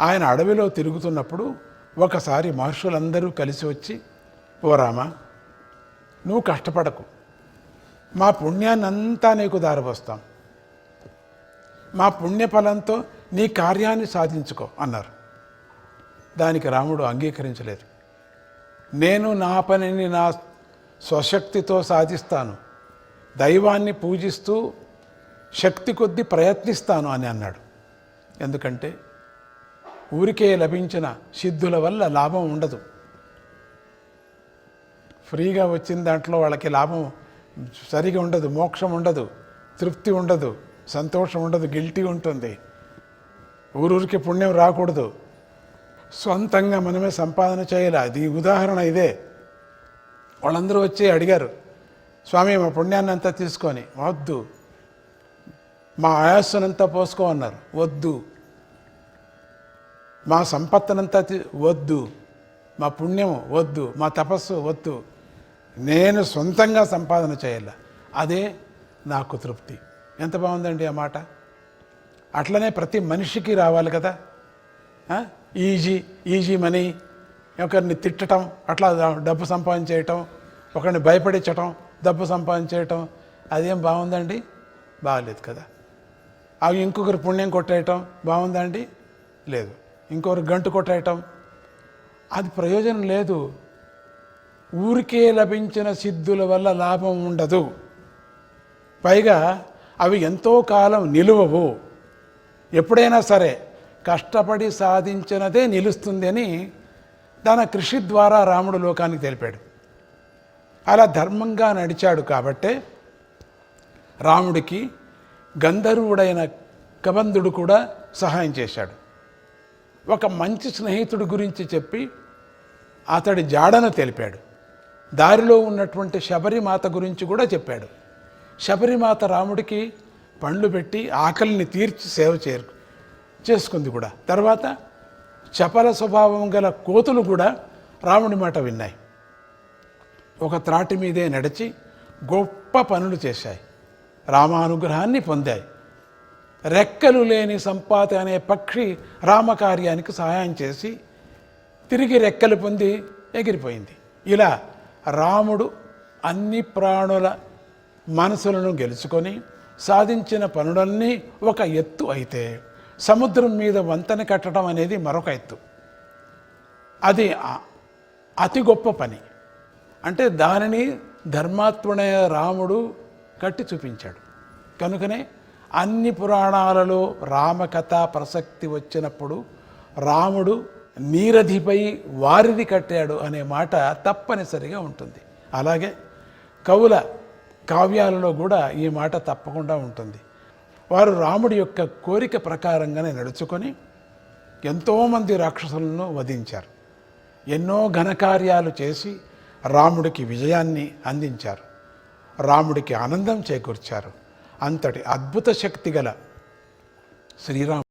ఆయన అడవిలో తిరుగుతున్నప్పుడు ఒకసారి మహర్షులందరూ కలిసి వచ్చి, ఓ రామ, నువ్వు కష్టపడకు, మా పుణ్యాన్నంతా నీకు దారిపోస్తాం, మా పుణ్యఫలంతో నీ కార్యాన్ని సాధించుకో అన్నారు. దానికి రాముడు అంగీకరించలేదు. నేను నా పనిని నా స్వశక్తితో సాధిస్తాను, దైవాన్ని పూజిస్తూ శక్తి కొద్దీ ప్రయత్నిస్తాను అని అన్నాడు. ఎందుకంటే ఊరికే లభించిన సిద్ధుల వల్ల లాభం ఉండదు. ఫ్రీగా వచ్చిన దాంట్లో వాళ్ళకి లాభం సరిగా ఉండదు, మోక్షం ఉండదు, తృప్తి ఉండదు, సంతోషం ఉండదు, గిల్టీ ఉంటుంది. ఊరూరికి పుణ్యం రాకూడదు, సొంతంగా మనమే సంపాదన చేయాలి. అది ఉదాహరణ ఇదే. వాళ్ళందరూ వచ్చి అడిగారు, స్వామి మా పుణ్యాన్ని అంతా తీసుకొని. వద్దు. మా ఆయాస్సునంతా పోసుకో అన్నారు. వద్దు. మా సంపత్తునంతా వద్దు, మా పుణ్యం వద్దు, మా తపస్సు వద్దు, నేను సొంతంగా సంపాదన చేయాలి, అదే నాకు తృప్తి. ఎంత బాగుందండి ఆ మాట. అట్లనే ప్రతి మనిషికి రావాలి కదా. ఈజీ మనీ, ఒకరిని తిట్టడం, అట్లా డబ్బు సంపాదించేయటం, ఒకరిని భయపడించటం, డబ్బు సంపాదించేయటం, అదేం బాగుందండి? బాగలేదు కదా. అవి ఇంకొకరి పుణ్యం కొట్టేయటం బాగుందండి? లేదు. ఇంకొకరు గంటు కొట్టేయటం, అది ప్రయోజనం లేదు. ఊరికే లభించిన సిద్ధుల వల్ల లాభం ఉండదు. పైగా అవి ఎంతో కాలం నిలువవు. ఎప్పుడైనా సరే కష్టపడి సాధించినదే నిలుస్తుంది అని తన కృషి ద్వారా రాముడు లోకానికి తెలిపాడు. అలా ధర్మంగా నడిచాడు కాబట్టే రాముడికి గంధర్వుడైన కబంధుడు కూడా సహాయం చేశాడు. ఒక మంచి స్నేహితుడి గురించి చెప్పి అతడి జాడను తెలిపాడు. దారిలో ఉన్నటువంటి శబరిమాత గురించి కూడా చెప్పాడు. శబరిమాత రాముడికి పండ్లు పెట్టి ఆకలిని తీర్చి సేవ చేసుకుంది కూడా. తర్వాత చపల స్వభావం గల కోతులు కూడా రాముడి మాట విన్నాయి. ఒక త్రాటి మీదే నడిచి గొప్ప పనులు చేశాయి, రామానుగ్రహాన్ని పొందాయి. రెక్కలు లేని సంపాతి అనే పక్షి రామకార్యానికి సహాయం చేసి తిరిగి రెక్కలు పొంది ఎగిరిపోయింది. ఇలా రాముడు అన్ని ప్రాణుల మనసులను గెలుచుకొని సాధించిన పనులన్నీ ఒక ఎత్తు అయితే, సముద్రం మీద వంతెన కట్టడం అనేది మరొక ఎత్తు. అది అతి గొప్ప పని. అంటే దానిని ధర్మాత్ముడైన రాముడు కట్టి చూపించాడు. కనుకనే అన్ని పురాణాలలో రామకథ ప్రసక్తి వచ్చినప్పుడు రాముడు నీరధిపై వారిది కట్టాడు అనే మాట తప్పనిసరిగా ఉంటుంది. అలాగే కవుల కావ్యాలలో కూడా ఈ మాట తప్పకుండా ఉంటుంది. వారు రాముడి యొక్క కోరిక ప్రకారంగానే నడుచుకొని ఎంతోమంది రాక్షసులను వధించారు, ఎన్నో ఘనకార్యాలు చేసి రాముడికి విజయాన్ని అందించారు, రాముడికి ఆనందం చేకూర్చారు. అంతటి అద్భుత శక్తి గల శ్రీరాముడు